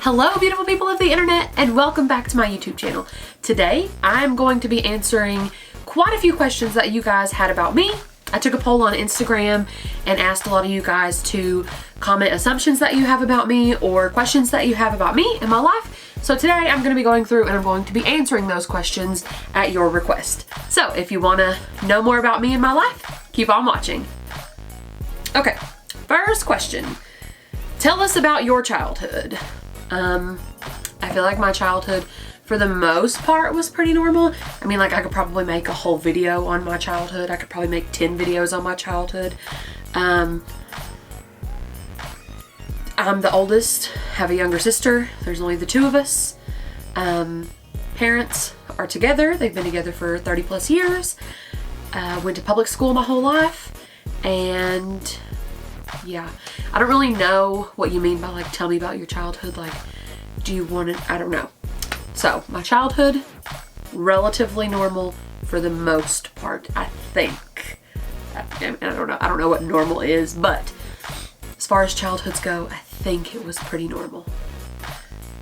Hello beautiful people of the internet and welcome back to my YouTube channel. Today I'm going to be answering quite a few questions that you guys had about me. I took a poll on Instagram and asked a lot of you guys to comment assumptions that you have about me or questions that you have about me and my life. So today I'm going to be going through and I'm going to be answering those questions at your request. So if you want to know more about me and my life, keep on watching. Okay, first question. Tell us about your childhood. I feel like my childhood for the most part was pretty normal. I mean, like I could probably make a whole video on my childhood. I could probably make 10 videos on my childhood. I'm the oldest, have a younger sister. There's only the two of us. Parents are together. They've been together for 30 plus years. Went to public school my whole life. And yeah, I don't really know what you mean by like, tell me about your childhood. Like, do you want it? I don't know. So my childhood, relatively normal for the most part, I think. I don't know what normal is, but as far as childhoods go, I think it was pretty normal.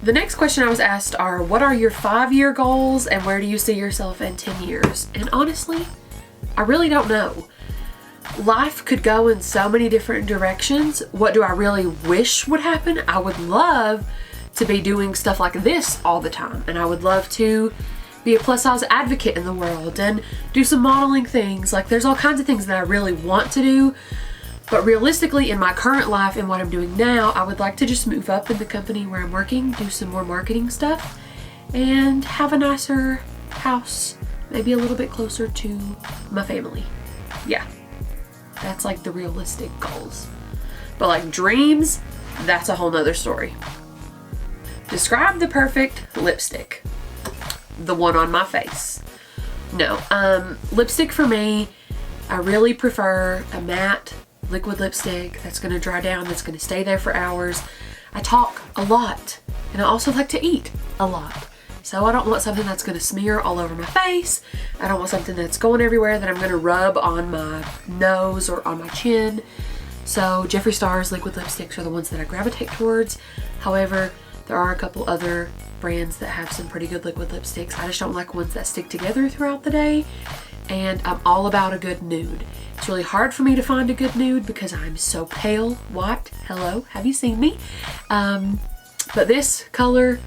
The next question I was asked are, what are your 5-year goals and where do you see yourself in 10 years? And honestly, I really don't know. Life could go in so many different directions. What do I really wish would happen? I would love to be doing stuff like this all the time. And I would love to be a plus size advocate in the world and do some modeling things. Like there's all kinds of things that I really want to do. But realistically in my current life and what I'm doing now, I would like to just move up in the company where I'm working, do some more marketing stuff and have a nicer house, maybe a little bit closer to my family. Yeah. That's like the realistic goals. But like dreams, that's a whole nother story. Describe the perfect lipstick. The one on my face. No, lipstick for me, I really prefer a matte liquid lipstick that's gonna dry down, that's gonna stay there for hours. I talk a lot and I also like to eat a lot. So I don't want something that's gonna smear all over my face. I don't want something that's going everywhere that I'm gonna rub on my nose or on my chin. So Jeffree Star's liquid lipsticks are the ones that I gravitate towards. However, there are a couple other brands that have some pretty good liquid lipsticks. I just don't like ones that stick together throughout the day. And I'm all about a good nude. It's really hard for me to find a good nude because I'm so pale. What? Hello, have you seen me? But this color,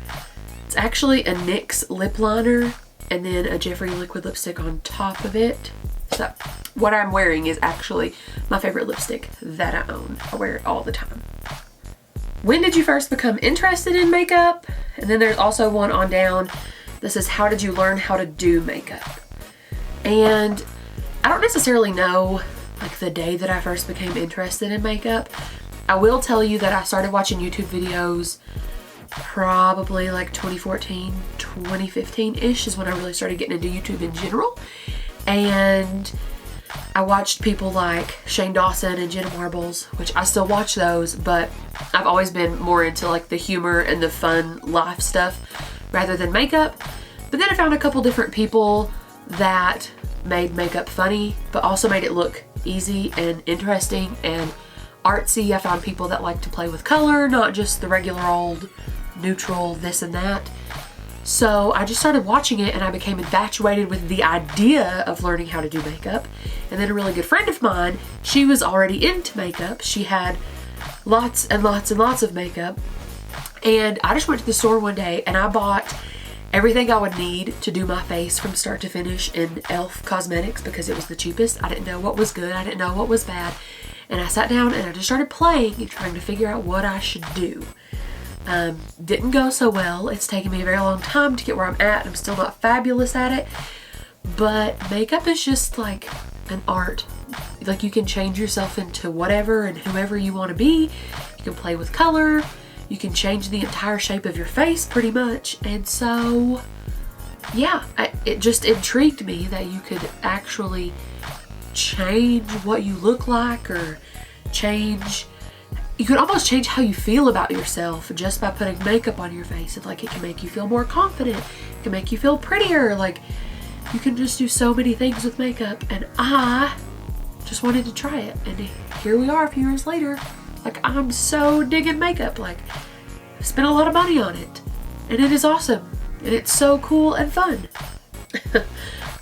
it's actually a NYX lip liner and then a Jeffree liquid lipstick on top of it. So what I'm wearing is actually my favorite lipstick that I own. I wear it all the time. When did you first become interested in makeup? And then there's also one on down that says, how did you learn how to do makeup? And I don't necessarily know like the day that I first became interested in makeup. I will tell you that I started watching YouTube videos probably like 2014, 2015-ish is when I really started getting into YouTube in general. And I watched people like Shane Dawson and Jenna Marbles, which I still watch those, but I've always been more into like the humor and the fun life stuff rather than makeup. But then I found a couple different people that made makeup funny, but also made it look easy and interesting and artsy. I found people that like to play with color, not just the regular old neutral this and that. So I just started watching it and I became infatuated with the idea of learning how to do makeup. And then a really good friend of mine, she was already into makeup. She had lots and lots and lots of makeup. And I just went to the store one day and I bought everything I would need to do my face from start to finish in e.l.f. Cosmetics because it was the cheapest. I didn't know what was good. I didn't know what was bad. And I sat down and I just started playing and trying to figure out what I should do. Didn't go so well. It's taken me a very long time to get where I'm at. I'm still not fabulous at it. But makeup is just like an art. Like you can change yourself into whatever and whoever you want to be. You can play with color. You can change the entire shape of your face pretty much. And so, yeah, it just intrigued me that you could actually change what you look like or you could almost change how you feel about yourself just by putting makeup on your face. And like it can make you feel more confident. It can make you feel prettier. Like you can just do so many things with makeup. And I just wanted to try it. And here we are a few years later. Like I'm so digging makeup. Like spent a lot of money on it, and it is awesome, and it's so cool and fun.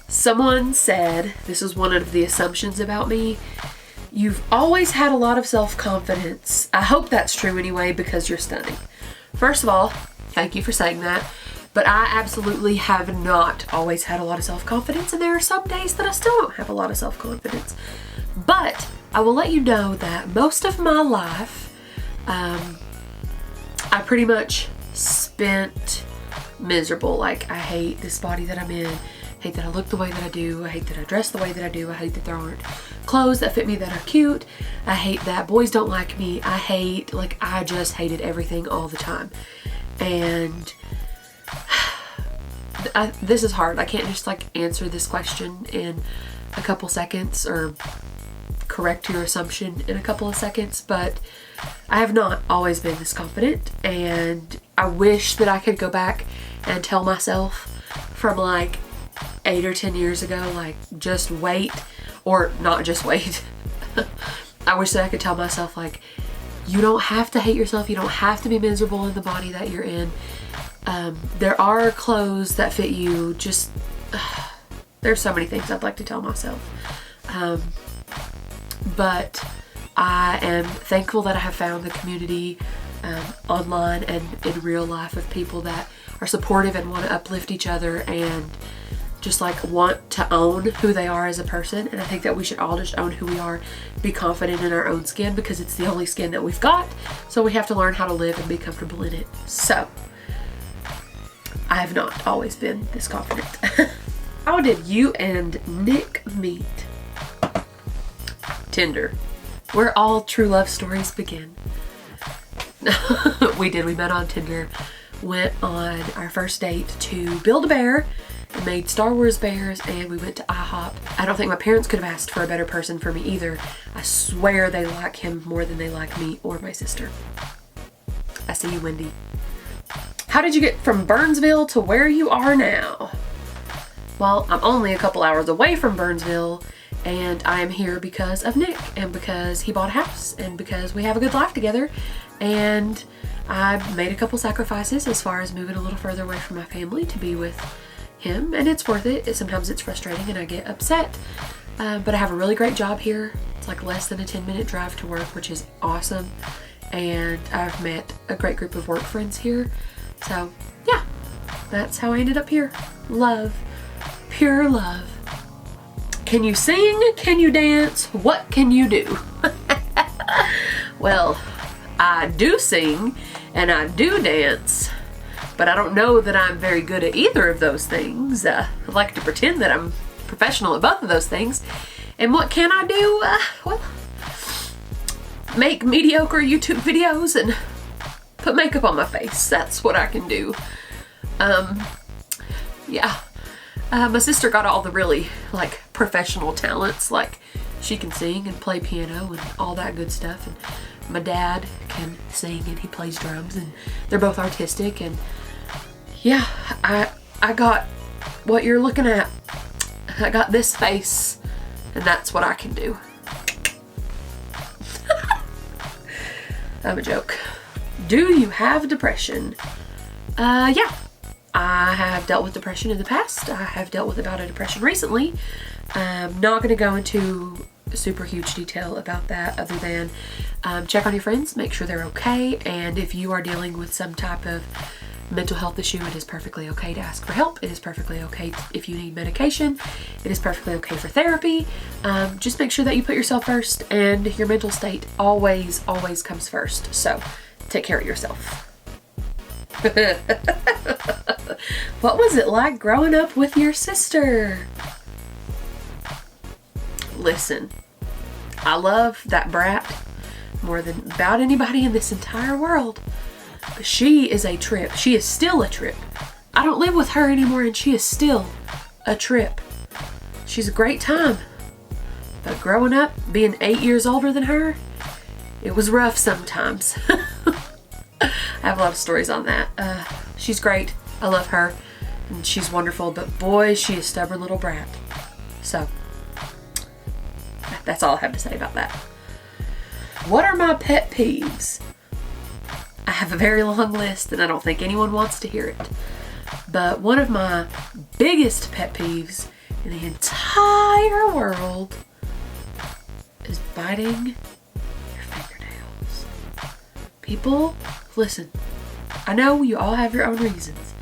Someone said, this was one of the assumptions about me, you've always had a lot of self-confidence. I hope that's true anyway, because you're stunning. First of all, thank you for saying that, but I absolutely have not always had a lot of self-confidence, and there are some days that I still don't have a lot of self-confidence. But I will let you know that most of my life, I pretty much spent miserable. Like, I hate this body that I'm in. I hate that I look the way that I do. I hate that I dress the way that I do. I hate that there aren't clothes that fit me that are cute. I hate that boys don't like me. I just hated everything all the time. And this is hard. I can't just like answer this question in a couple seconds or correct your assumption in a couple of seconds, but I have not always been this confident, and I wish that I could go back and tell myself from like 8 or 10 years ago, like, just wait, or not just wait. I wish that I could tell myself, like, you don't have to hate yourself. You don't have to be miserable in the body that you're in. There are clothes that fit you. Just, there's so many things I'd like to tell myself. But I am thankful that I have found the community online and in real life of people that are supportive and want to uplift each other and just like want to own who they are as a person. And I think that we should all just own who we are, be confident in our own skin, because it's the only skin that we've got. So we have to learn how to live and be comfortable in it. So I have not always been this confident. How did you and Nick meet? Tinder, where all true love stories begin. We met on Tinder, went on our first date to Build-A-Bear, and made Star Wars bears, and we went to IHOP. I don't think my parents could have asked for a better person for me either. I swear they like him more than they like me or my sister. I see you, Wendy. How did you get from Burnsville to where you are now? Well, I'm only a couple hours away from Burnsville, and I am here because of Nick, and because he bought a house, and because we have a good life together, and I made a couple sacrifices as far as moving a little further away from my family to be with him, and it's worth it. Sometimes it's frustrating and I get upset, but I have a really great job here. It's like less than a 10-minute drive to work, which is awesome, and I've met a great group of work friends here. So yeah, that's how I ended up here. Love, pure love. Can you sing? Can you dance? What can you do? Well, I do sing and I do dance, but I don't know that I'm very good at either of those things. I like to pretend that I'm professional at both of those things. And what can I do? Well, make mediocre YouTube videos and put makeup on my face. That's what I can do. Yeah. My sister got all the really like professional talents, like she can sing and play piano and all that good stuff, and my dad can sing and he plays drums, and they're both artistic, and yeah, I got what you're looking at. I got this face, and that's what I can do. I'm a joke. Do you have depression? Yeah. I have dealt with depression in the past. I have dealt with a bout of depression recently. I'm not going to go into super huge detail about that, other than check on your friends, make sure they're okay, and if you are dealing with some type of mental health issue, it is perfectly okay to ask for help. It is perfectly okay if you need medication. It is perfectly okay for therapy. Just make sure that you put yourself first, and your mental state always comes first. So take care of yourself. What was it like growing up with your sister? Listen, I love that brat more than about anybody in this entire world. But she is a trip. She is still a trip. I don't live with her anymore, and she is still a trip. She's a great time. But growing up, being 8 years older than her, it was rough sometimes. I have a lot of stories on that. She's great. I love her. And she's wonderful. But boy, she is a stubborn little brat. So, that's all I have to say about that. What are my pet peeves? I have a very long list and I don't think anyone wants to hear it. But one of my biggest pet peeves in the entire world is biting your fingernails. People, listen, I know you all have your own reasons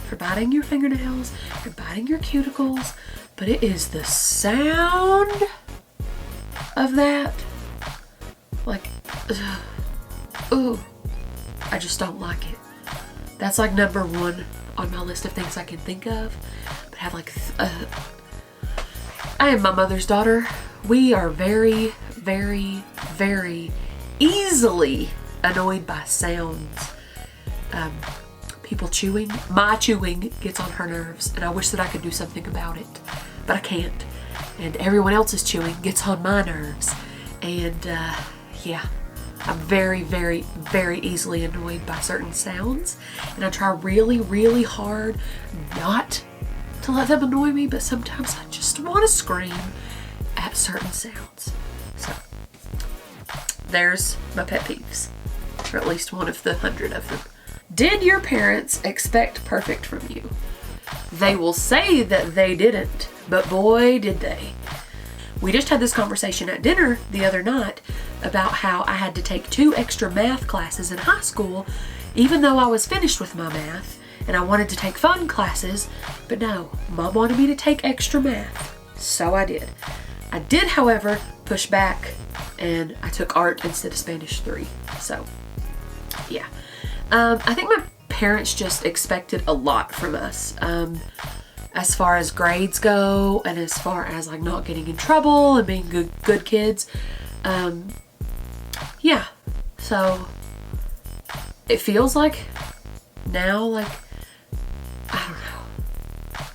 for biting your fingernails or biting your cuticles, but it is the sound of that. Like, ooh, I just don't like it. That's like number one on my list of things I can think of. But I have like, I am my mother's daughter. We are very, very, very easily annoyed by sounds. People chewing. My chewing gets on her nerves, and I wish that I could do something about it, but I can't. And everyone else's chewing gets on my nerves. And yeah, I'm very, very, very easily annoyed by certain sounds. And I try really, really hard not to let them annoy me, but sometimes I just want to scream at certain sounds. So there's my pet peeves, or at least one of the 100 of them. Did your parents expect perfect from you? They will say that they didn't, but boy, did they. We just had this conversation at dinner the other night about how I had to take 2 extra math classes in high school, even though I was finished with my math, and I wanted to take fun classes, but no, Mom wanted me to take extra math, so I did. I did, however, push back, and I took art instead of Spanish 3, so yeah. I think my parents just expected a lot from us, as far as grades go, and as far as like not getting in trouble and being good kids. Yeah, so it feels like now, like, I don't know.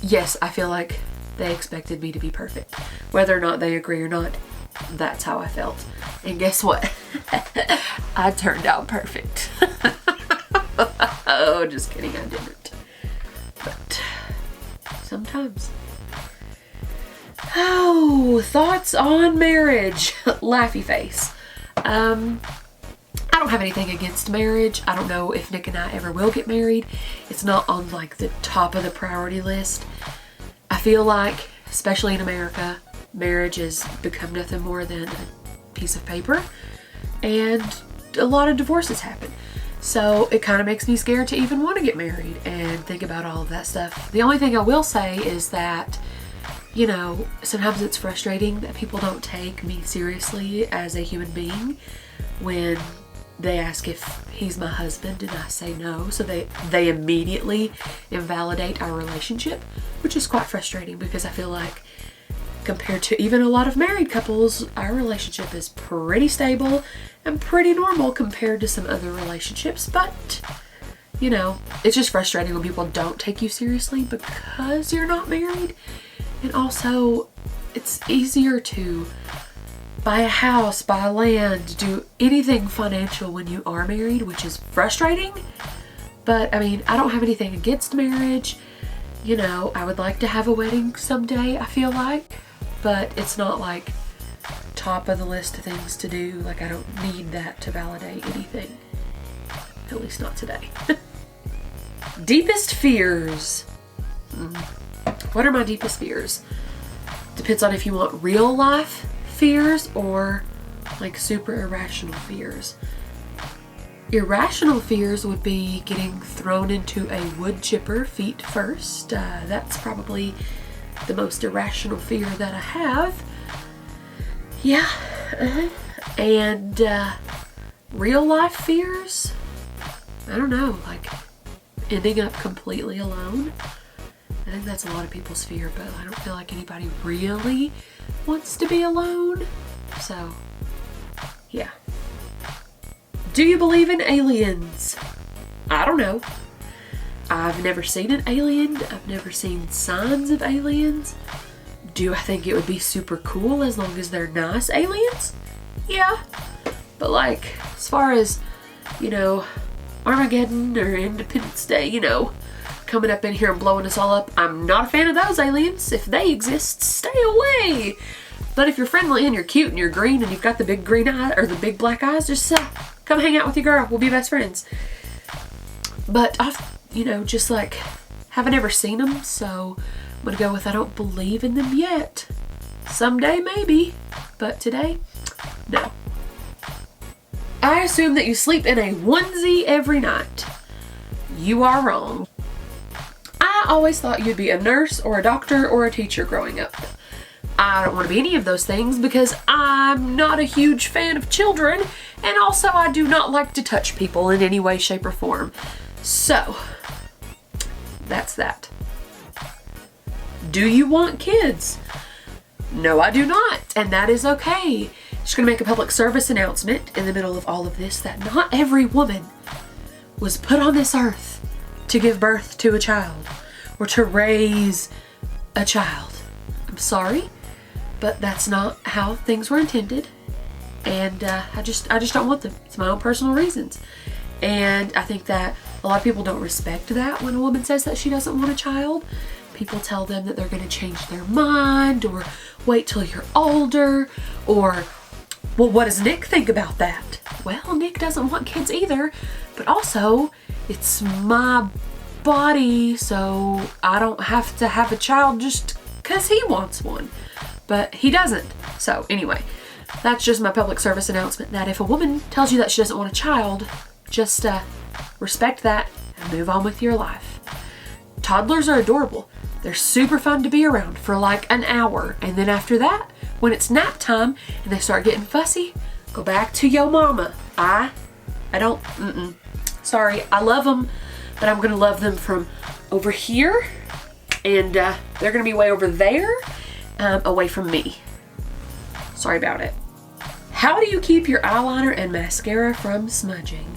Yes, I feel like they expected me to be perfect. Whether or not they agree or not, that's how I felt. And guess what? I turned out perfect. Oh, just kidding, I didn't. But sometimes. Oh, thoughts on marriage. Laughy face. I don't have anything against marriage. I don't know if Nick and I ever will get married. It's not on like the top of the priority list. I feel like, especially in America, marriage has become nothing more than a piece of paper, and a lot of divorces happen. So it kind of makes me scared to even want to get married and think about all of that stuff. The only thing I will say is that, you know, sometimes it's frustrating that people don't take me seriously as a human being when they ask if he's my husband and I say no. So they immediately invalidate our relationship, which is quite frustrating because I feel like compared to even a lot of married couples, our relationship is pretty stable and pretty normal compared to some other relationships. But, you know, it's just frustrating when people don't take you seriously because you're not married. And also, it's easier to buy a house, buy land, do anything financial when you are married, which is frustrating. But, I mean, I don't have anything against marriage. You know, I would like to have a wedding someday, I feel like. But it's not like top of the list of things to do. Like, I don't need that to validate anything. At least not today. Deepest fears. What are my deepest fears? Depends on if you want real life fears or like super irrational fears. Irrational fears would be getting thrown into a wood chipper feet first. That's probably the most irrational fear that I have. Yeah. And real life fears? I don't know, like ending up completely alone. I think that's a lot of people's fear, but I don't feel like anybody really wants to be alone. So, yeah. Do you believe in aliens? I don't know. I've never seen an alien. I've never seen signs of aliens. Do I think it would be super cool as long as they're nice aliens? Yeah. But like, as far as, you know, Armageddon or Independence Day, you know, coming up in here and blowing us all up, I'm not a fan of those aliens. If they exist, stay away. But if you're friendly and you're cute and you're green and you've got the big green eye or the big black eyes, just come hang out with your girl. We'll be best friends. But I've, just like, haven't ever seen them, so I'm gonna go with I don't believe in them yet. Someday maybe, but today, no. I assume that you sleep in a onesie every night. You are wrong. I always thought you'd be a nurse or a doctor or a teacher growing up. I don't want to be any of those things because I'm not a huge fan of children, and also I do not like to touch people in any way, shape, or form. So, that's that. Do you want kids? No, I do not, and that is okay. Just gonna make a public service announcement in the middle of all of this that not every woman was put on this earth to give birth to a child or to raise a child. I'm sorry, but that's not how things were intended, and I just don't want them. It's my own personal reasons, and I think that a lot of people don't respect that when a woman says that she doesn't want a child. People tell them that they're going to change their mind, or wait till you're older, or, well, what does Nick think about that? Well, Nick doesn't want kids either, but also it's my body, so I don't have to have a child just because he wants one, but he doesn't. So anyway, that's just my public service announcement that if a woman tells you that she doesn't want a child, just respect that and move on with your life. Toddlers are adorable. They're super fun to be around for like an hour, and then after that, when it's nap time and they start getting fussy, go back to yo mama. I don't, sorry, I love them, but I'm gonna love them from over here, and they're gonna be way over there, away from me. Sorry about it. How do you keep your eyeliner and mascara from smudging?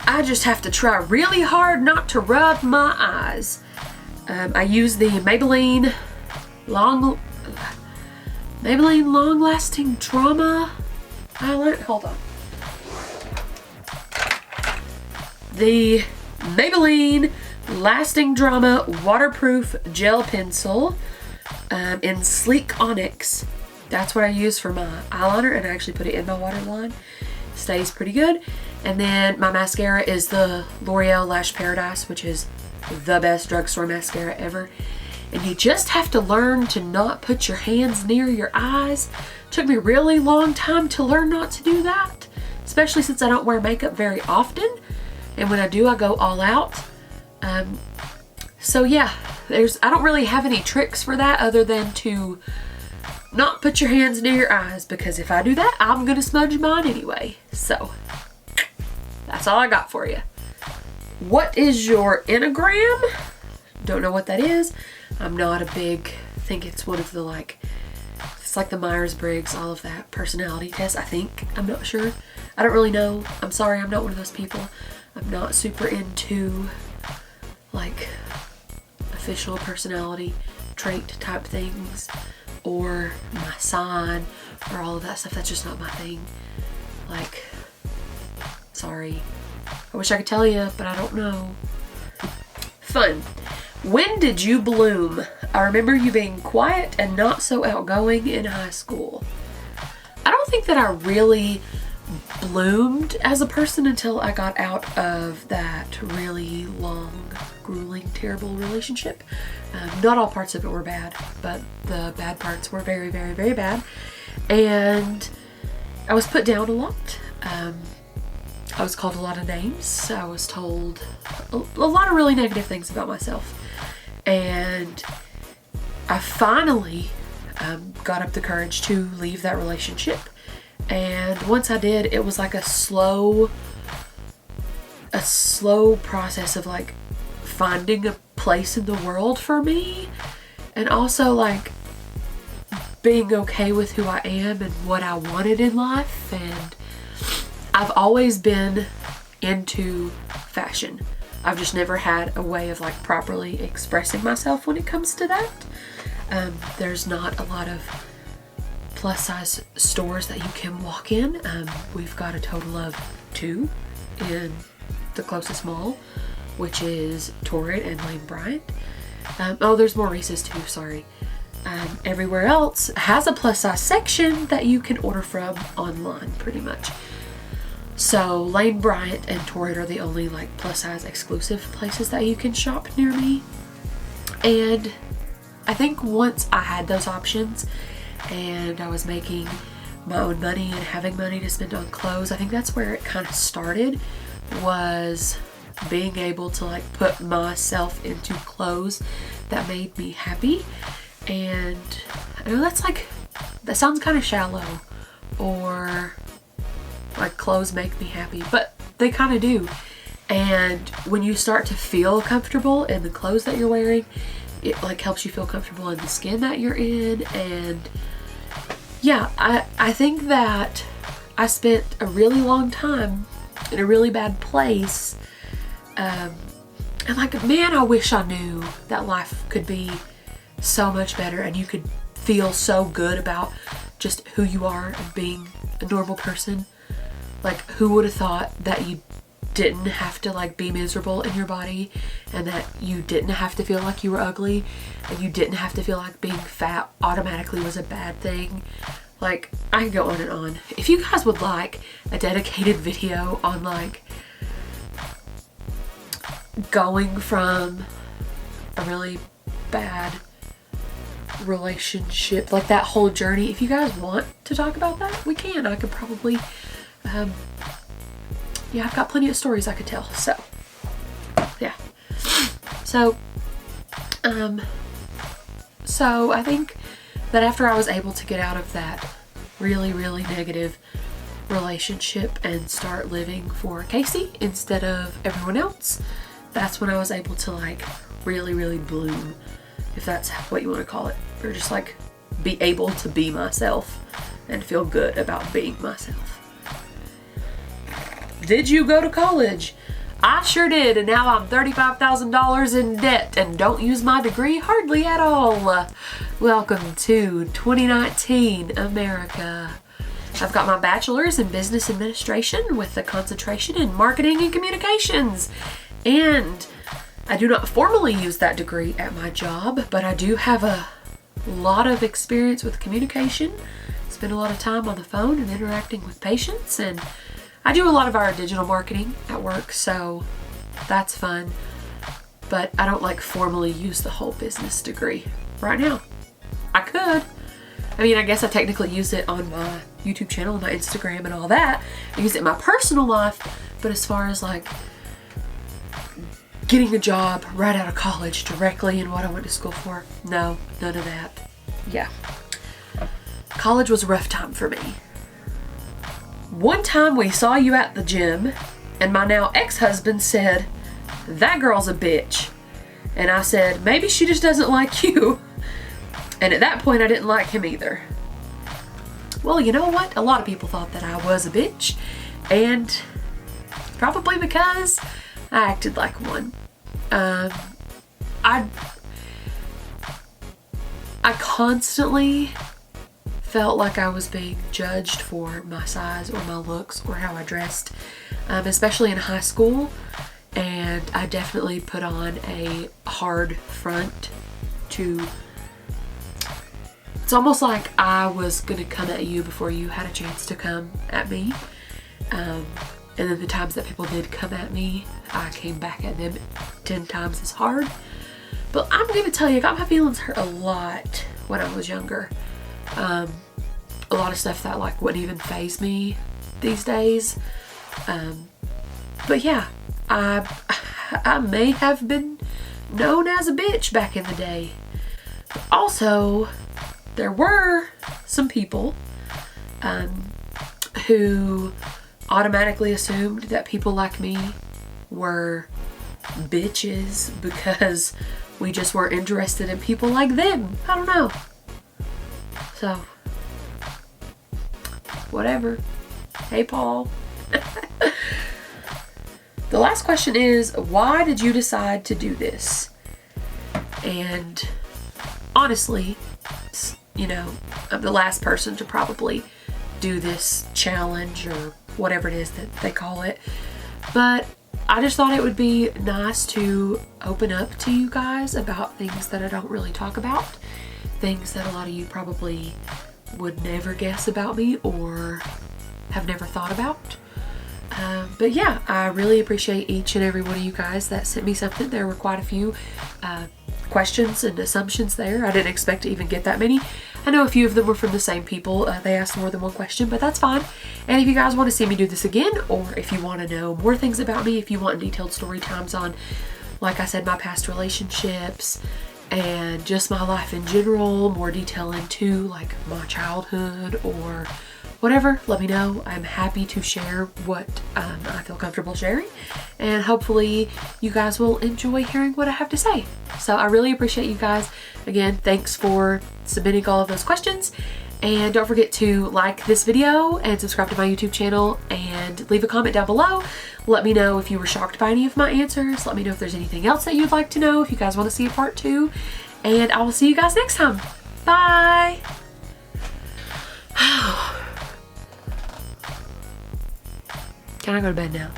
I just have to try really hard not to rub my eyes. I use the Maybelline Long Lasting Drama eyeliner. Hold on. The Maybelline Lasting Drama Waterproof Gel Pencil in Sleek Onyx. That's what I use for my eyeliner, and I actually put it in my waterline. Stays pretty good. And then my mascara is the L'Oreal Lash Paradise, which is the best drugstore mascara ever. And you just have to learn to not put your hands near your eyes. It took me a really long time to learn not to do that, especially since I don't wear makeup very often. And when I do, I go all out. So yeah, I don't really have any tricks for that other than to not put your hands near your eyes, because if I do that, I'm gonna smudge mine anyway. So that's all I got for you. What is your Enneagram? Don't know what that is. I'm not a big, I think it's one of the it's like the Myers-Briggs, all of that personality test, I think. I'm not sure. I don't really know. I'm sorry, I'm not one of those people. I'm not super into official personality trait type things, or my sign, or all of that stuff. That's just not my thing. Sorry. I wish I could tell you, but I don't know. Fun. When did you bloom? I remember you being quiet and not so outgoing in high school. I don't think that I really bloomed as a person until I got out of that really long, grueling, terrible relationship. Not all parts of it were bad, but the bad parts were very, very, very bad. And I was put down a lot. I was called a lot of names. I was told a lot of really negative things about myself. And I finally got up the courage to leave that relationship. And once I did, it was like a slow process of finding a place in the world for me, and also being okay with who I am and what I wanted in life. And I've always been into fashion. I've just never had a way of properly expressing myself when it comes to that. There's not a lot of plus size stores that you can walk in. We've got a total of 2 in the closest mall, which is Torrid and Lane Bryant. Oh, there's more Reese's too, sorry. everywhere else has a plus size section that you can order from online pretty much. So Lane Bryant and Torrid are the only like plus size exclusive places that you can shop near me. And I think once I had those options and I was making my own money and having money to spend on clothes, I think that's where it kind of started, was being able to like put myself into clothes that made me happy. And I know that sounds kind of shallow, or like clothes make me happy, but they kind of do. And when you start to feel comfortable in the clothes that you're wearing, it like helps you feel comfortable in the skin that you're in. And yeah, I think that I spent a really long time in a really bad place. And like, man, I wish I knew that life could be so much better and you could feel so good about just who you are and being a normal person. Like, who would have thought that you didn't have to like be miserable in your body, and that you didn't have to feel like you were ugly, and you didn't have to feel like being fat automatically was a bad thing. Like, I can go on and on. If you guys would like a dedicated video on like going from a really bad relationship, like that whole journey, if you guys want to talk about that, we can. I could probably yeah, I've got plenty of stories I could tell. So yeah, so I think that after I was able to get out of that really negative relationship and start living for Casey instead of everyone else, that's when I was able to like really bloom, if that's what you want to call it, or just like be able to be myself and feel good about being myself. Did you go to college? I sure did, and now I'm $35,000 in debt and don't use my degree hardly at all. Welcome to 2019 America. I've got my bachelor's in business administration with a concentration in marketing and communications. And I do not formally use that degree at my job, but I do have a lot of experience with communication. Spend a lot of time on the phone and interacting with patients, and I do a lot of our digital marketing at work, so that's fun. But I don't like formally use the whole business degree right now. I could. I mean, I guess I technically use it on my YouTube channel and my Instagram and all that. I use it in my personal life, but as far as like getting a job right out of college directly in what I went to school for, no, none of that. Yeah. College was a rough time for me. One time we saw you at the gym and my now ex-husband said, "That girl's a bitch." And I said, "Maybe she just doesn't like you." And at that point I didn't like him either. Well, you know what? A lot of people thought that I was a bitch, and probably because I acted like one. I constantly felt like I was being judged for my size or my looks or how I dressed, especially in high school. And I definitely put on a hard front to... It's almost like I was gonna come at you before you had a chance to come at me. And then the times that people did come at me, I came back at them 10 times as hard. But I'm gonna tell you, I got my feelings hurt a lot when I was younger. A lot of stuff that like wouldn't even faze me these days. But yeah, I may have been known as a bitch back in the day. But also, there were some people who automatically assumed that people like me were bitches because we just weren't interested in people like them. I don't know. So, whatever. Hey, Paul. The last question is, why did you decide to do this? And honestly, you know, I'm the last person to probably do this challenge or whatever it is that they call it. But I just thought it would be nice to open up to you guys about things that I don't really talk about. things that a lot of you probably would never guess about me or have never thought about. But yeah, I really appreciate each and every one of you guys that sent me something. There were quite a few questions and assumptions there. I didn't expect to even get that many. I know a few of them were from the same people. They asked more than one question, but that's fine. And if you guys want to see me do this again, or if you want to know more things about me, if you want detailed story times on, like I said, my past relationships and just my life in general, more detail into like my childhood or whatever, let me know. I'm happy to share what I feel comfortable sharing, and hopefully you guys will enjoy hearing what I have to say. So I really appreciate you guys. Again, thanks for submitting all of those questions, and don't forget to like this video and subscribe to my YouTube channel and leave a comment down below. Let me know if you were shocked by any of my answers. Let me know if there's anything else that you'd like to know, if you guys want to see a part 2, and I will see you guys next time. Bye. Can I go to bed now?